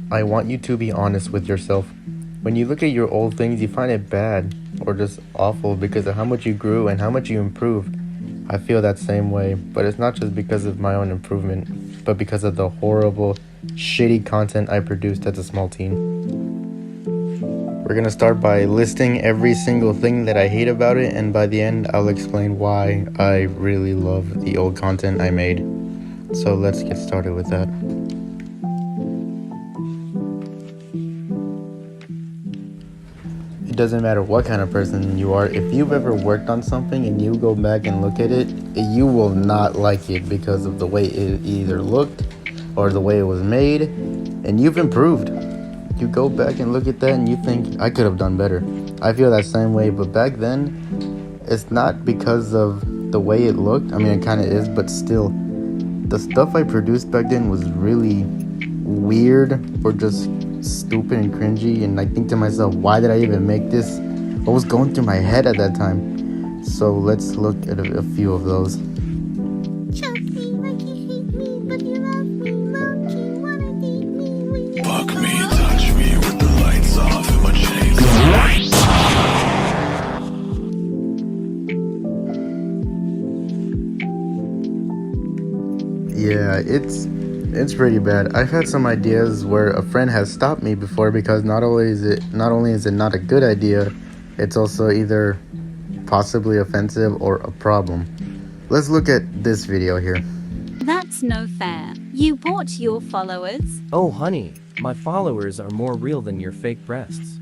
I want you to be honest with yourself. When you look at your old things, you find it bad or just awful because of how much you grew and how much you improved. I feel that same way, but it's not just because of my own improvement, but because of the horrible, shitty content I produced as a small teen. We're gonna start by listing every single thing that I hate about it, and by the end, I'll explain why I really love the old content I made. So let's get started with that. It doesn't matter what kind of person you are, if you've ever worked on something and you go back and look at it, you will not like it because of the way it either looked or the way it was made, and you've improved. You go back and look at that and you think, I could have done better. I feel that same way, but back then, it's not because of the way it looked. I mean, it kind of is, but still, the stuff I produced back then was really weird or just stupid and cringy, and I think to myself, why did I even make this? What was going through my head at that time? So let's look at a few of those. Chelsea, like you hate me, but you love me. Low-key, wanna date me. Fuck me, touch me with the lights off and my chains on. Yeah, it's pretty bad. I've had some ideas where a friend has stopped me before because not only is it not a good idea, it's also either possibly offensive or a problem. Let's look at this video here. That's no fair. You bought your followers. Oh honey, my followers are more real than your fake breasts.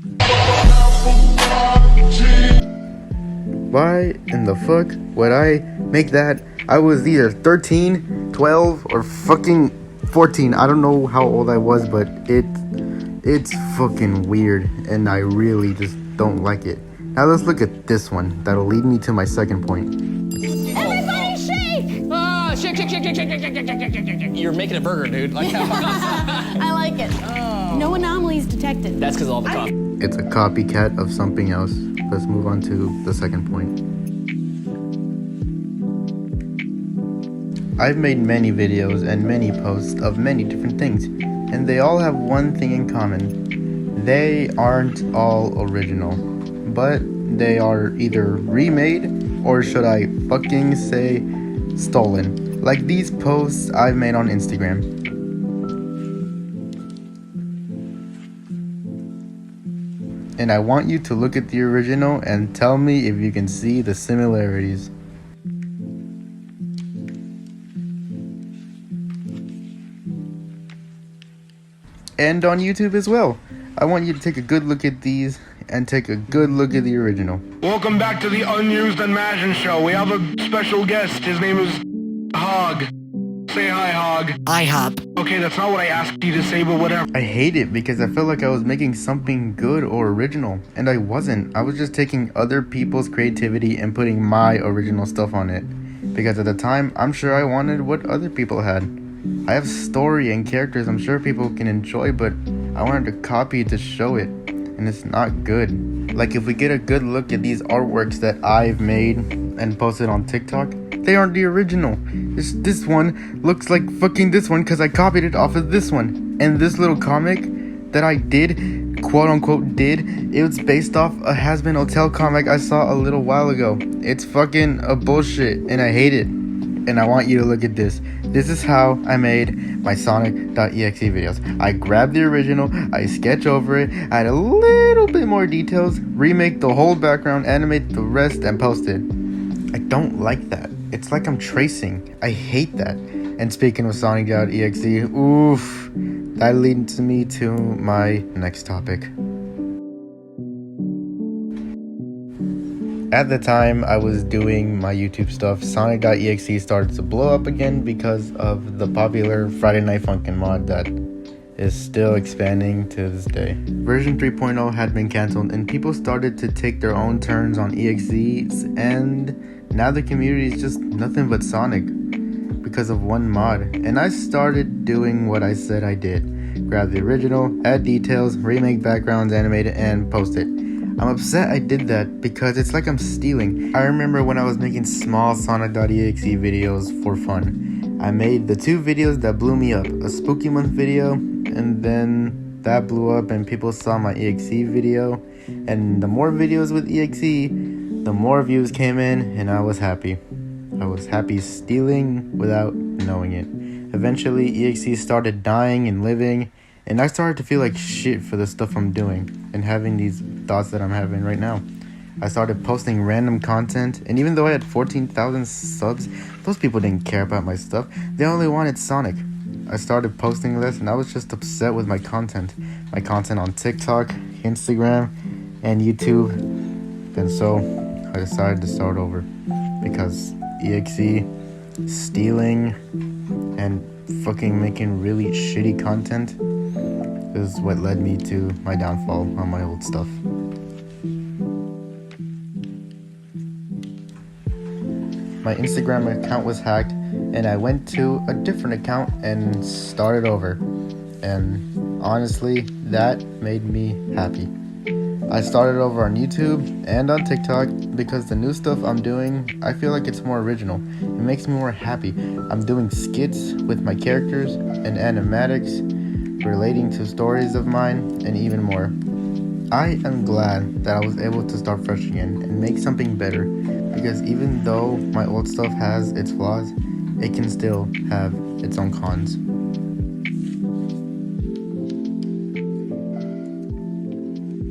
Why in the fuck would I make that? I was either 13, 12, or fucking 14. I don't know how old I was, but it's fucking weird, and I really just don't like it. Now let's look at this one. That'll lead me to my second point. Everybody shake! Ah, shake, shake, shake, shake, shake, shake, shake, shake, shake, shake. You're making a burger, dude. Like I like it. Oh. No anomalies detected. That's because of all the coffee. It's a copycat of something else. Let's move on to the second point. I've made many videos and many posts of many different things, and they all have one thing in common. They aren't all original, but they are either remade, or should I fucking say stolen, like these posts I've made on Instagram. And I want you to look at the original and tell me if you can see the similarities. And on YouTube as well. I want you to take a good look at these and take a good look at the original. Welcome back to the Unused Unmagine Show. We have a special guest. His name is Hog. Say hi, Hog. Hi, Hop. Okay, that's not what I asked you to say, but whatever. I hate it because I felt like I was making something good or original, and I wasn't. I was just taking other people's creativity and putting my original stuff on it. Because at the time, I'm sure I wanted what other people had. I have story and characters I'm sure people can enjoy, but I wanted to copy it to show it, and it's not good. Like if we get a good look at these artworks that I've made and posted on TikTok, they aren't the original. This one looks like fucking this one because I copied it off of this one. And this little comic that I did, quote unquote did, it was based off a Has-Been Hotel comic I saw a little while ago. It's fucking a bullshit and I hate it. And I want you to look at this. This is how I made my Sonic.exe videos. I grabbed the original, I sketch over it, add a little bit more details, remake the whole background, animate the rest, and post it. I don't like that. It's like I'm tracing. I hate that. And speaking of Sonic.exe, oof, that leads me to my next topic. At the time I was doing my YouTube stuff, Sonic.exe started to blow up again because of the popular Friday Night Funkin' mod that is still expanding to this day. Version 3.0 had been cancelled and people started to take their own turns on EXEs, and now the community is just nothing but Sonic because of one mod. And I started doing what I said I did. Grab the original, add details, remake backgrounds, animate it, and post it. I'm upset I did that because it's like I'm stealing. I remember when I was making small Sonic.exe videos for fun. I made the two videos that blew me up, a Spooky Month video and then that blew up and people saw my EXE video. And the more videos with EXE, the more views came in, and I was happy. I was happy stealing without knowing it. Eventually, EXE started dying and living, and I started to feel like shit for the stuff I'm doing and having these thoughts that I'm having right now. I started posting random content, and even though I had 14,000 subs, those people didn't care about my stuff. They only wanted Sonic. I started posting less, and I was just upset with my content. My content on TikTok, Instagram, and YouTube. And so, I decided to start over. Because EXE, stealing, and fucking making really shitty content is what led me to my downfall on my old stuff. My Instagram account was hacked, and I went to a different account and started over. And honestly, that made me happy. I started over on YouTube and on TikTok because the new stuff I'm doing, I feel like it's more original. It makes me more happy. I'm doing skits with my characters and animatics relating to stories of mine and even more. I am glad that I was able to start fresh again and make something better, because even though my old stuff has its flaws, it can still have its own cons.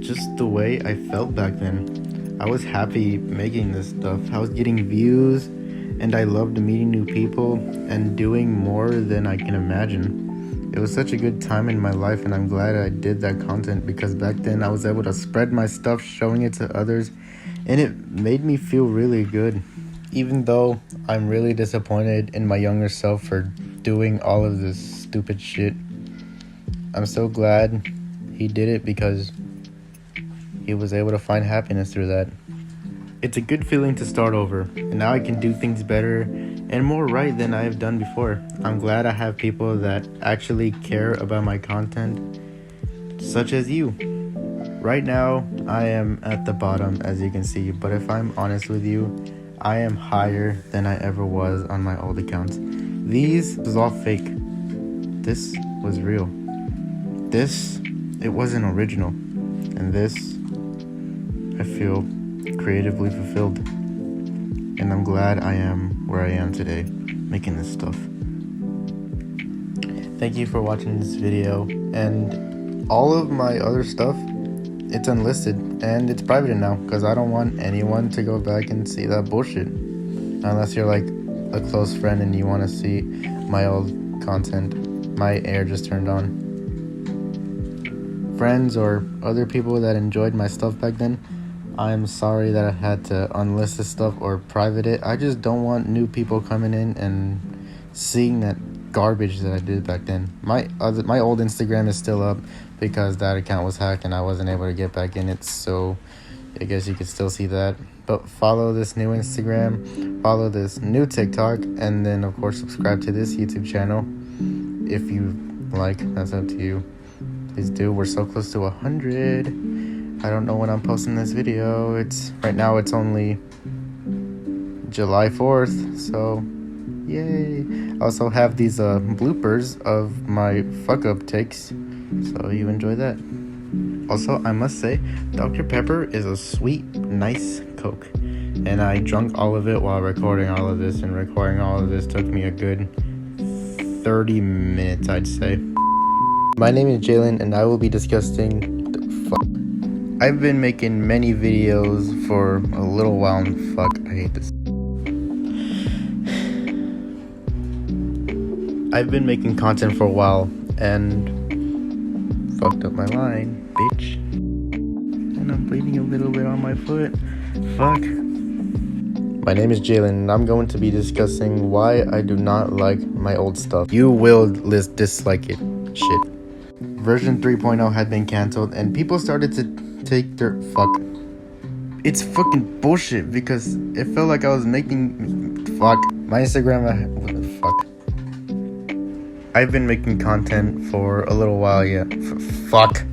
Just the way I felt back then. I was happy making this stuff. I was getting views, and I loved meeting new people and doing more than I can imagine. It was such a good time in my life, and I'm glad I did that content, because back then I was able to spread my stuff, showing it to others, and it made me feel really good. Even though I'm really disappointed in my younger self for doing all of this stupid shit, I'm so glad he did it, because he was able to find happiness through that. It's a good feeling to start over, and now I can do things better and more right than I have done before. I'm glad I have people that actually care about my content, such as you. Right now, I am at the bottom, as you can see, but if I'm honest with you, I am higher than I ever was on my old accounts. These was all fake. This was real. This, it wasn't original. And this, I feel creatively fulfilled. And I'm glad I am where I am today, making this stuff. Thank you for watching this video. And all of my other stuff, it's unlisted and it's private now, because I don't want anyone to go back and see that bullshit. Unless you're like a close friend and you want to see my old content. My air just turned on. Friends or other people that enjoyed my stuff back then, I'm sorry that I had to unlist this stuff or private it. I just don't want new people coming in and seeing that garbage that I did back then. My old Instagram is still up because that account was hacked and I wasn't able to get back in it, so I guess you could still see that. But follow this new Instagram, follow this new TikTok, and then of course subscribe to this YouTube channel if you like. That's up to you. Please do. We're so close to 100. I don't know when I'm posting this video. Right now it's only July 4th, so yay. I also have these bloopers of my fuck up takes, so you enjoy that. Also, I must say, Dr. Pepper is a sweet, nice Coke, and I drank all of it while recording all of this, and recording all of this took me a good 30 minutes, I'd say. My name is Jalen, and I will be discussing the fuck. I've been making many videos for a little while, and fuck, I hate this. I've been making content for a while, and fucked up my line, bitch. And I'm bleeding a little bit on my foot. Fuck. My name is Jalen, and I'm going to be discussing why I do not like my old stuff. You will dislike it. Shit. Version 3.0 had been cancelled, and people started to take their fuck. It's fucking bullshit, because it felt like I was making fuck. My Instagram, what the fuck. I've been making content for a little while, yeah. Fuck.